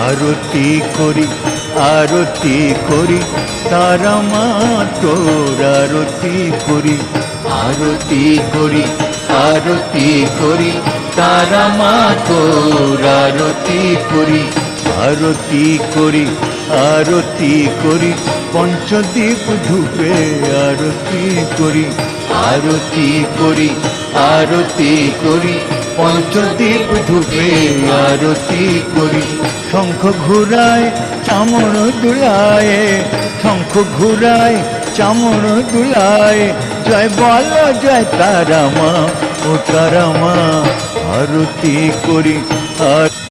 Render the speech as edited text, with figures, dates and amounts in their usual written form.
আরতি করি আরতি করি তারা মা তোর আরতি করি আরতি করি আরতি করি তারা মা তোর আরতি করি আরতি করি আরতি করি পঞ্চদীপ ধূপে আরতি করি আরতি করি আরতি করি পঞ্চদীপ ধূপে আরতি করি শঙ্খ ঘুরায় চামর দুলায় শঙ্খ ঘুরায় চামর দুলায় জয় বল জয় তারা মা ও তারা মা আরতি করি আর